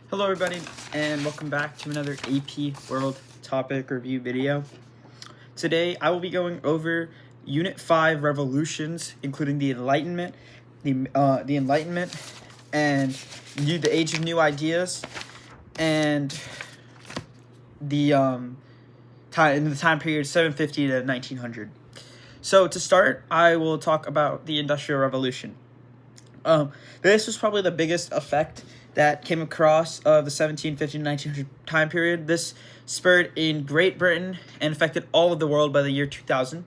Hello everybody, and welcome back to another AP World Topic Review video. Today I will be going over Unit 5 revolutions, including the Enlightenment, the Enlightenment, and the Age of New Ideas, and the time period 750 to 1900. So to start, I will talk about the Industrial Revolution. This was probably the biggest effect that came across of the 1750 to 1900 time period. This spurred in Great Britain and affected all of the world by the year 2000.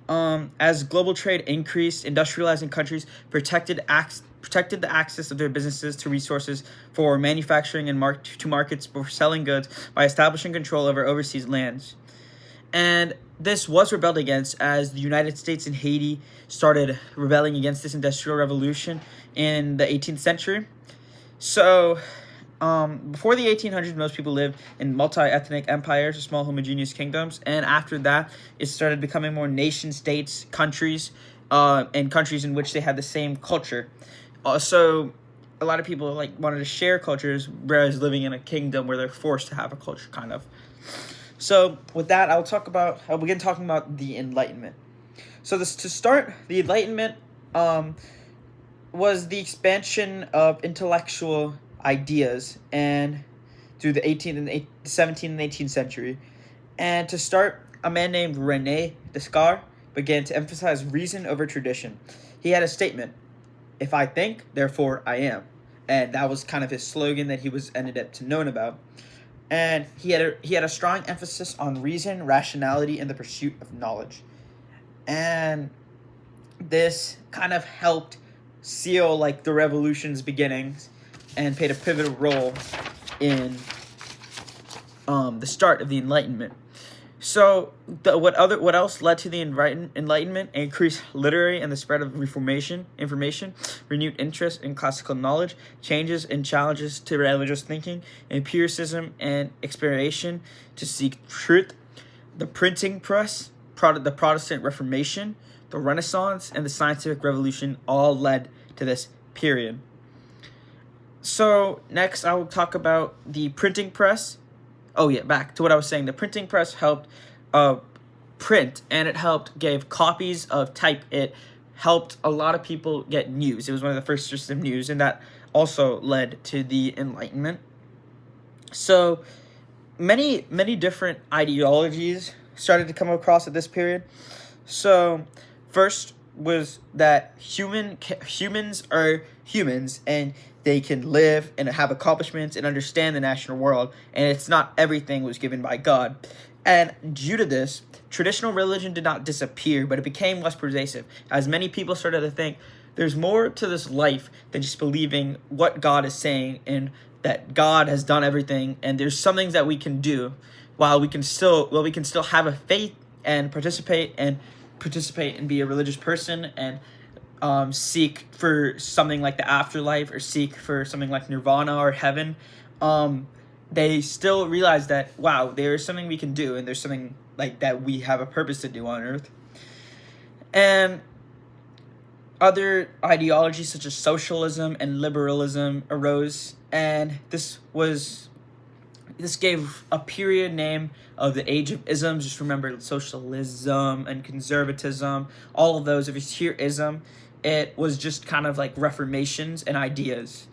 As global trade increased, industrializing countries protected the access of their businesses to resources for manufacturing and to markets for selling goods by establishing control over overseas lands. And this was rebelled against as the United States and Haiti started rebelling against this industrial revolution in the 18th century. So, before the 1800s, most people lived in multi-ethnic empires or small homogeneous kingdoms. And after that, it started becoming more nation-states, countries, and countries in which they had the same culture. So, a lot of people wanted to share cultures, whereas living in a kingdom where they're forced to have a culture, kind of. So, with that, I'll begin talking about the Enlightenment. So, to start, the Enlightenment was the expansion of intellectual ideas and through the 18th and 17th and 18th century. And to start, a man named René Descartes began to emphasize reason over tradition. He had a statement: "If I think, therefore I am." And that was kind of his slogan that he was ended up to known about. And he had a strong emphasis on reason, rationality, and the pursuit of knowledge. And this kind of helped seal the revolution's beginnings and played a pivotal role in the start of the Enlightenment. So what else led to the Enlightenment? Increased literary and the spread of information, renewed interest in classical knowledge, changes and challenges to religious thinking, empiricism and exploration to seek truth, the printing press, the Protestant Reformation, the Renaissance, and the scientific revolution all led to this period. So next I will talk about the printing press. Back to what I was saying. The printing press helped print, and it gave copies of type. It helped a lot of people get news. It was one of the first sources of news, and that also led to the Enlightenment. So many different ideologies started to come across at this period. So first was that humans are humans, and they can live and have accomplishments and understand the natural world, and it's not everything was given by God. And due to this, traditional religion did not disappear, but it became less pervasive, as many people started to think there's more to this life than just believing what God is saying and that God has done everything, and there's some things that we can do while we can still have a faith and participate and be a religious person and seek for something like the afterlife or seek for something like nirvana or heaven. They still realize that, wow, there is something we can do, and there's something that we have a purpose to do on earth. And other ideologies such as socialism and liberalism arose, and this gave a period name of the Age of Isms. Just remember socialism and conservatism, all of those. If you hear ism, it was just kind of like reformations and ideas.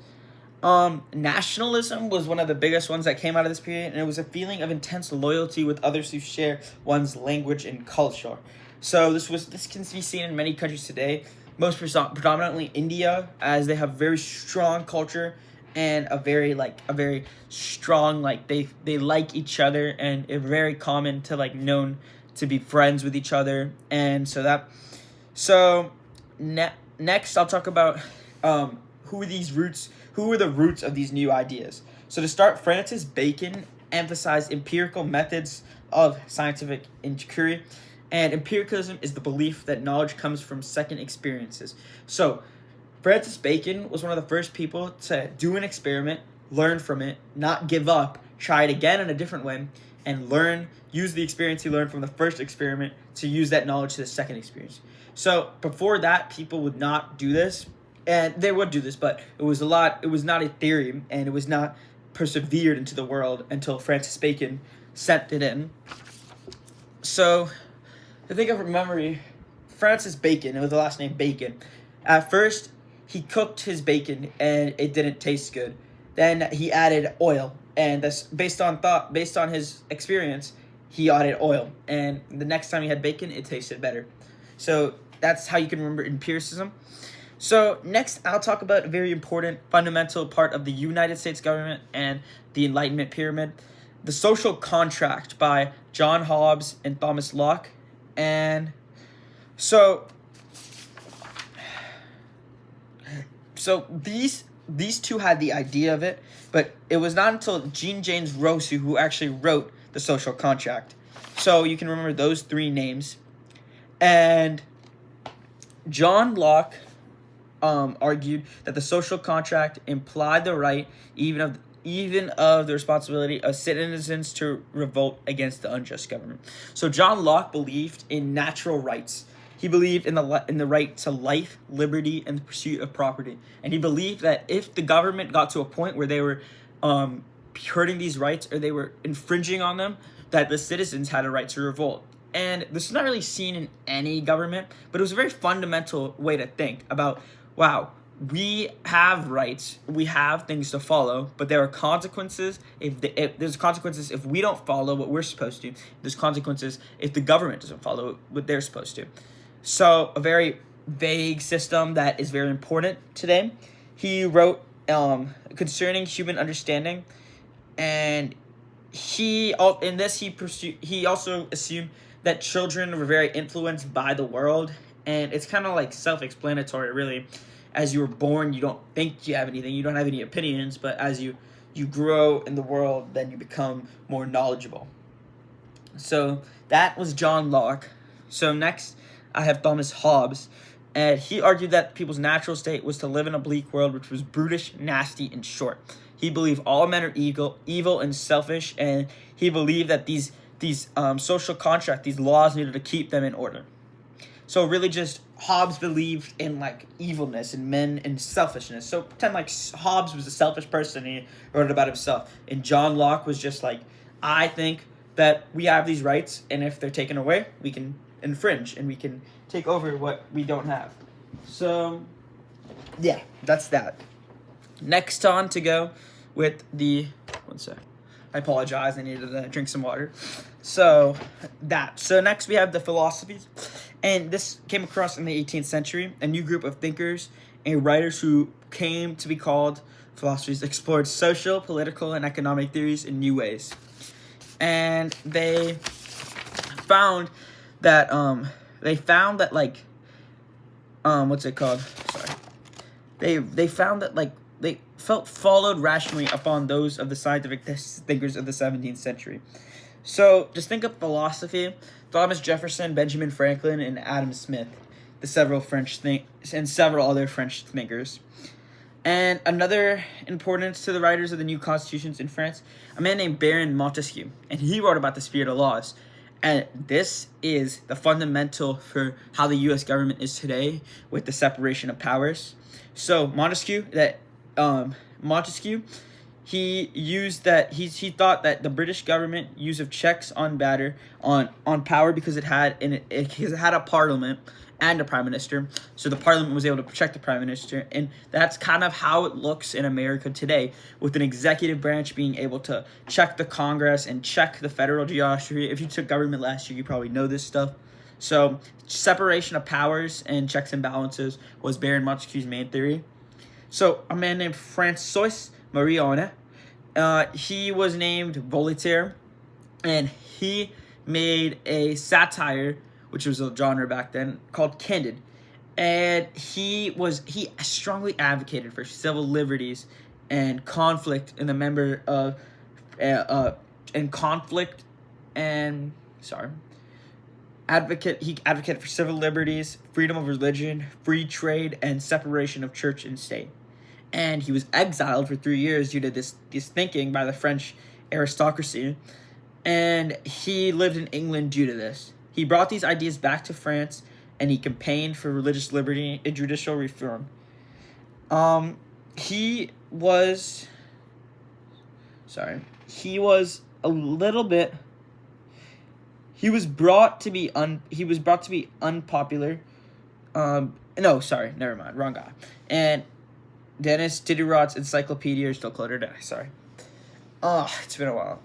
Nationalism was one of the biggest ones that came out of this period, and it was a feeling of intense loyalty with others who share one's language and culture. So this can be seen in many countries today, most predominantly India, as they have very strong culture and a very strong they like each other, and it's very common to known to be friends with each other. And next I'll talk about who were the roots of these new ideas. So to start, Francis Bacon emphasized empirical methods of scientific inquiry, and empiricism is the belief that knowledge comes from second experiences. So Francis Bacon was one of the first people to do an experiment, learn from it, not give up, try it again in a different way, and use the experience he learned from the first experiment to use that knowledge to the second experience. So before that, people would not do this, and they would do this, but it was not a theory, and it was not persevered into the world until Francis Bacon sent it in. So, to think of memory, Francis Bacon, with the last name Bacon, at first he cooked his bacon and it didn't taste good. Then he added oil, and that's based on his experience. He added oil, and the next time he had bacon, it tasted better. So that's how you can remember empiricism. So next, I'll talk about a very important fundamental part of the United States government and the Enlightenment pyramid, the social contract by John Hobbes and Thomas Locke. And so these two had the idea of it, but it was not until Jean James Rousseau who actually wrote the social contract. So you can remember those three names. And John Locke argued that the social contract implied the right, even of the responsibility of citizens to revolt against the unjust government. So John Locke believed in natural rights. He believed in the right to life, liberty, and the pursuit of property. And he believed that if the government got to a point where they were hurting these rights or they were infringing on them, that the citizens had a right to revolt. And this is not really seen in any government, but it was a very fundamental way to think about, wow, we have rights, we have things to follow, but there are consequences if there's consequences if we don't follow what we're supposed to. There's consequences if the government doesn't follow what they're supposed to. So a very vague system that is very important today. He wrote concerning human understanding, and he also assumed that children were very influenced by the world, and it's kind of like self-explanatory, really. As you were born, you don't think you have anything, you don't have any opinions, but as you grow in the world, then you become more knowledgeable. So that was John Locke. So next, I have Thomas Hobbes, and he argued that people's natural state was to live in a bleak world which was brutish, nasty, and short. He believed all men are evil and selfish, and he believed that these social contract, these laws needed to keep them in order. So really just Hobbes believed in like evilness and men and selfishness. So pretend like Hobbes was a selfish person, he wrote about himself. And John Locke was just like, I think that we have these rights, and if they're taken away, we can infringe and we can take over what we don't have. So yeah, that's that. Next on to go with one sec. I apologize, I needed to drink some water. So next we have the philosophies. And this came across in the 18th century. A new group of thinkers and writers who came to be called philosophers explored social, political, and economic theories in new ways. And they found that They found that they followed rationally upon those of the scientific thinkers of the 17th century. So just think of philosophy: Thomas Jefferson, Benjamin Franklin, and Adam Smith, several other French thinkers. And another importance to the writers of the new constitutions in France, a man named Baron Montesquieu, and he wrote about the spirit of laws. And this is the fundamental for how the U.S. government is today with the separation of powers. So Montesquieu, he thought that the British government use of checks on power because it had a parliament and a prime minister. So the parliament was able to protect the prime minister, and that's kind of how it looks in America today, with an executive branch being able to check the Congress and check the federal judiciary. If you took government last year, you probably know this stuff. So separation of powers and checks and balances was Baron Montesquieu's main theory. So a man named François Marion, he was named Voltaire, and he made a satire, which was a genre back then, called Candide. And he strongly advocated for civil liberties and conflict in the member of he advocated for civil liberties, freedom of religion, free trade, and separation of church and state. And he was exiled for 3 years due to this thinking by the French aristocracy, and he lived in England due to this. He brought these ideas back to France, and he campaigned for religious liberty and judicial reform. He was sorry, he was a little bit. He was brought to be unpopular. No, sorry, never mind, wrong guy. And Dennis Diderot's encyclopedia is still cluttered. Sorry. It's been a while.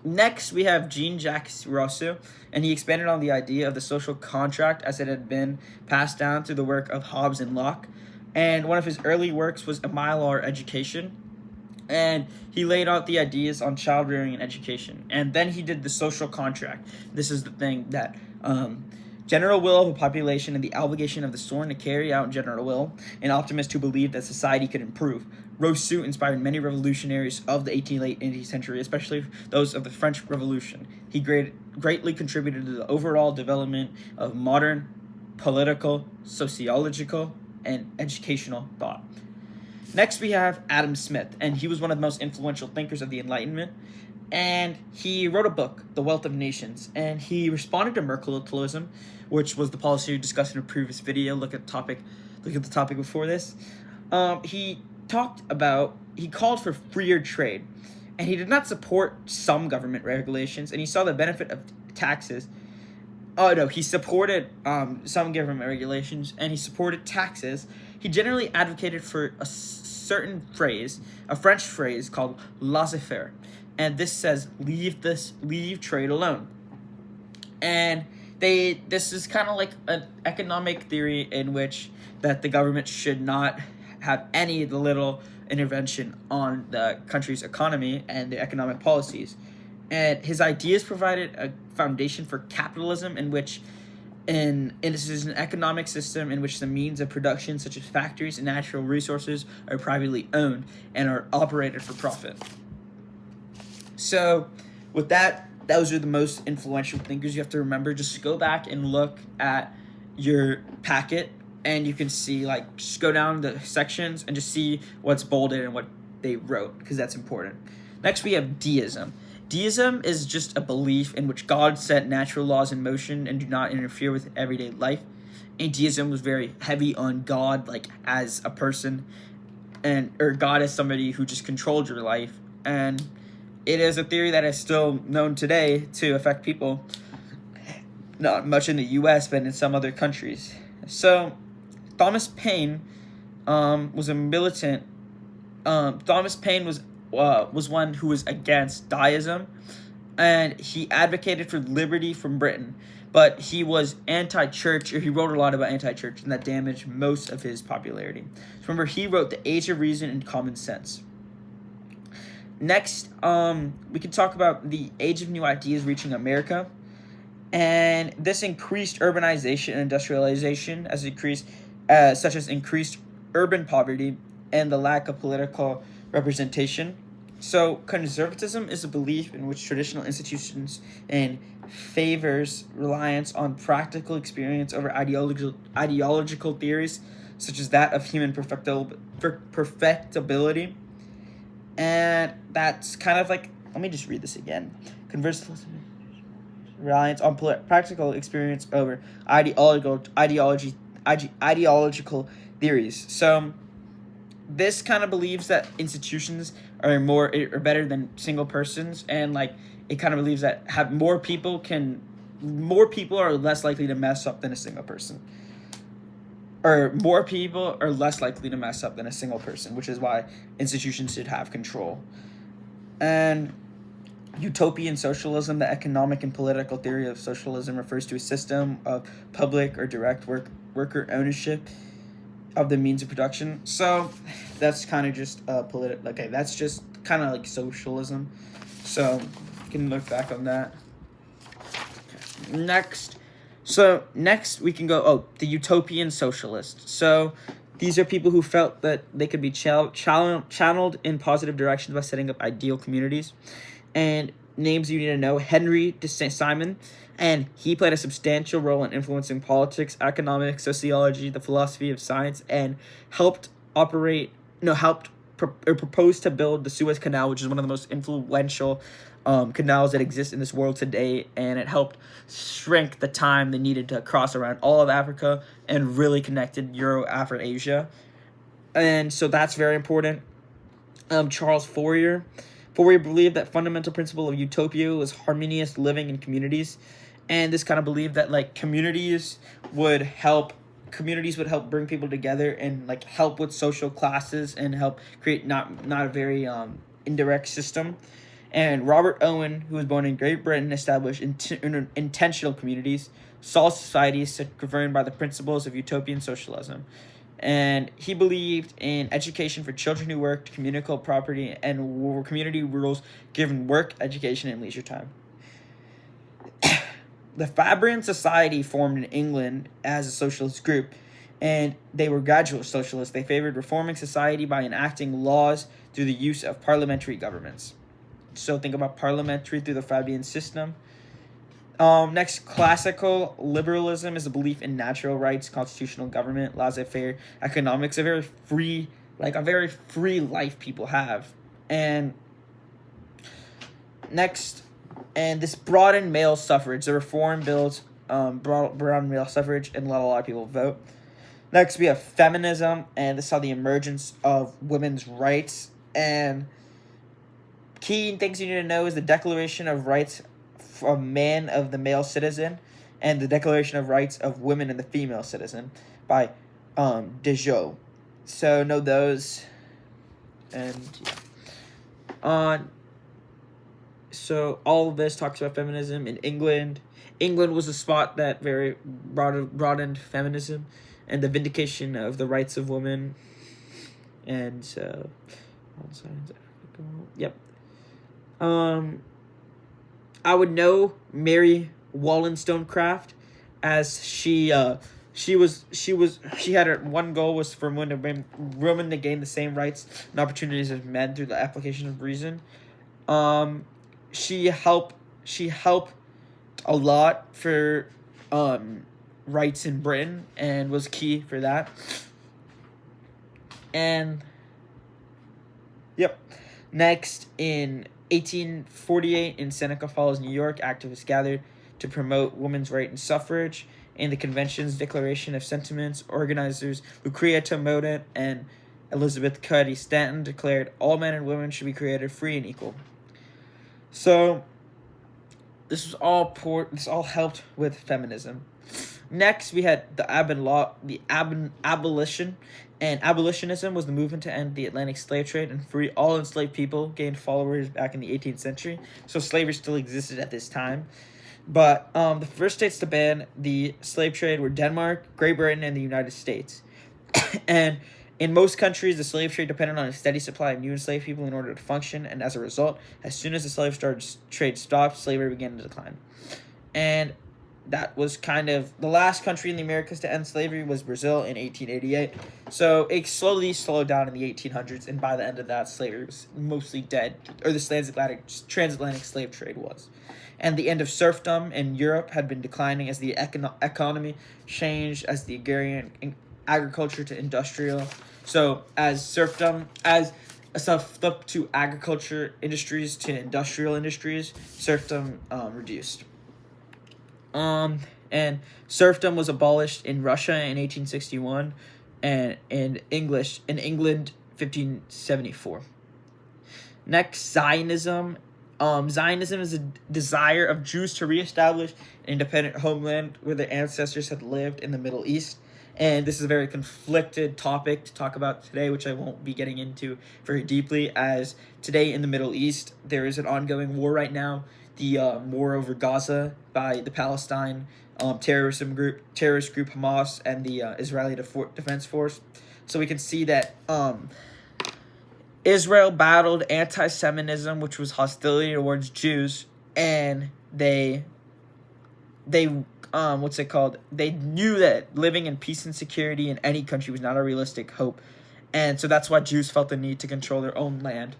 Next, we have Jean-Jacques Rousseau, and he expanded on the idea of the social contract as it had been passed down through the work of Hobbes and Locke. And one of his early works was A Mile or Education. And he laid out the ideas on child rearing and education. And then he did the social contract. This is the thing that general will of a population and the obligation of the sworn to carry out general will, an optimist who believed that society could improve. Rousseau inspired many revolutionaries of the late 18th century, especially those of the French Revolution. He greatly contributed to the overall development of modern political, sociological, and educational thought. Next, we have Adam Smith, and he was one of the most influential thinkers of the Enlightenment. And he wrote a book, The Wealth of Nations, and he responded to mercantilism, which was the policy we discussed in a previous video. Look at the topic before this. He called for freer trade, and he did not support some government regulations, and he saw the benefit of taxes. He supported some government regulations, and he supported taxes. He generally advocated for a certain phrase, a French phrase called laissez-faire, and this says leave trade alone. And this is kind of like an economic theory in which that the government should not have any little intervention on the country's economy and the economic policies. And his ideas provided a foundation for capitalism in which this is an economic system in which the means of production, such as factories and natural resources, are privately owned and are operated for profit. So, with that, those are the most influential thinkers you have to remember. Just go back and look at your packet, and you can see, just go down the sections and just see what's bolded and what they wrote, because that's important. Next, we have deism. Deism is just a belief in which God set natural laws in motion and do not interfere with everyday life. And deism was very heavy on God, as a person, or God as somebody who just controlled your life. And it is a theory that is still known today to affect people, not much in the U.S., but in some other countries. So, Thomas Paine was a militant. Thomas Paine was one who was against deism, and he advocated for liberty from Britain, but he was anti-church, or he wrote a lot about anti-church, and that damaged most of his popularity. So remember, he wrote The Age of Reason and Common Sense. Next, we can talk about the age of new ideas reaching America, and this increased urbanization and industrialization such as increased urban poverty and the lack of political representation. So conservatism is a belief in which traditional institutions and favors reliance on practical experience over ideological theories, such as that of human perfectibility. And that's kind of let me just read this again. Conservatism reliance on practical experience over ideological theories. So this kind of believes that institutions are better than single persons, and it kind of believes that more people are less likely to mess up than a single person, or more people are less likely to mess up than a single person, which is why institutions should have control. And utopian socialism, the economic and political theory of socialism, refers to a system of public or direct worker ownership of the means of production. So that's kind of just that's just kind of like socialism. So you can look back on that. Next we can go the utopian socialist. So these are people who felt that they could be channeled in positive directions by setting up ideal communities. And names you need to know: Henry de Saint-Simon, and he played a substantial role in influencing politics, economics, sociology, the philosophy of science, and proposed to build the Suez Canal, which is one of the most influential canals that exist in this world today, and it helped shrink the time they needed to cross around all of Africa and really connected Asia. And so that's very important. Charles Fourier. Fourier believed that fundamental principle of utopia was harmonious living in communities, and this kind of believed that like communities would help bring people together and like help with social classes and help create not a very indirect system. And Robert Owen, who was born in Great Britain, established intentional communities, saw societies governed by the principles of utopian socialism. And he believed in education for children who worked, communal property, and community rules given work, education, and leisure time. The Fabian Society formed in England as a socialist group, and they were graduate socialists. They favored reforming society by enacting laws through the use of parliamentary governments. So think about parliamentary through the Fabian system. Next, classical liberalism is a belief in natural rights, constitutional government, laissez-faire economics, a very free life people have. And next, and this broadened male suffrage. The reform bills broadened male suffrage and let a lot of people vote. Next, we have feminism, and this saw the emergence of women's rights. And key things you need to know is the Declaration of Rights of Man of the Male Citizen and the Declaration of Rights of Women and the Female Citizen by Dejoux. So know those. And so all of this talks about feminism in England. England was a spot that very broadened feminism and the vindication of the rights of women. And so, yep. I would know Mary Wollstonecraft, as she had her one goal was for women to gain the same rights and opportunities as men through the application of reason. She helped a lot for rights in Britain and was key for that. And yep. Next, in 1848, in Seneca Falls, New York, activists gathered to promote women's right and suffrage. In the convention's Declaration of Sentiments, organizers Lucretia Mott and Elizabeth Cady Stanton declared all men and women should be created free and equal. So this all helped with feminism. Next, we had the abolition. And abolitionism was the movement to end the Atlantic slave trade and free all enslaved people, gained followers back in the 18th century. So slavery still existed at this time. But the first states to ban the slave trade were Denmark, Great Britain, and the United States. And in most countries, the slave trade depended on a steady supply of new enslaved people in order to function. And as a result, as soon as the slave trade stopped, slavery began to decline. And that was kind of the last country in the Americas to end slavery was Brazil in 1888. So it slowly slowed down in the 1800s, and by the end of that, slavery was mostly dead, or the transatlantic slave trade was. And the end of serfdom in Europe had been declining as the economy changed as the agrarian agriculture to industrial. So as serfdom, as a flip to agriculture industries to industrial industries, serfdom reduced. And serfdom was abolished in Russia in 1861 and in England 1574. Next, Zionism. Zionism is a desire of Jews to reestablish an independent homeland where their ancestors had lived in the Middle East. And this is a very conflicted topic to talk about today, which I won't be getting into very deeply, as today in the Middle East, there is an ongoing war right now. The war over Gaza by the Palestine terrorist group Hamas and the Israeli Defense Force. So we can see that Israel battled anti-Semitism, which was hostility towards Jews, and they They knew that living in peace and security in any country was not a realistic hope, and so that's why Jews felt the need to control their own land.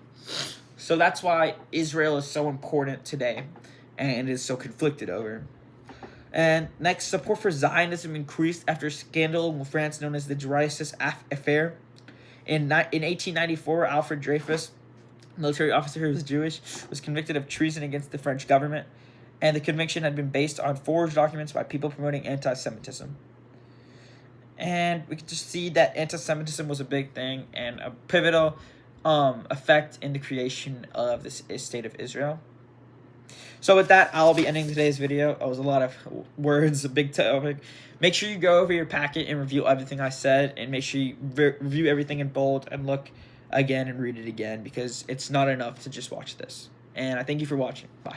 So that's why Israel is so important today and is so conflicted over. And next, support for Zionism increased after a scandal in France known as the Dreyfus Affair. In 1894, Alfred Dreyfus, a military officer who was Jewish, was convicted of treason against the French government, and the conviction had been based on forged documents by people promoting anti-Semitism. And we could just see that anti-Semitism was a big thing and a pivotal effect in the creation of this state of Israel. So with that, I'll be ending today's video. It was a lot of words, a big topic. Make sure you go over your packet and review everything I said, and make sure you review everything in bold and look again and read it again, because it's not enough to just watch this. And I thank you for watching. Bye.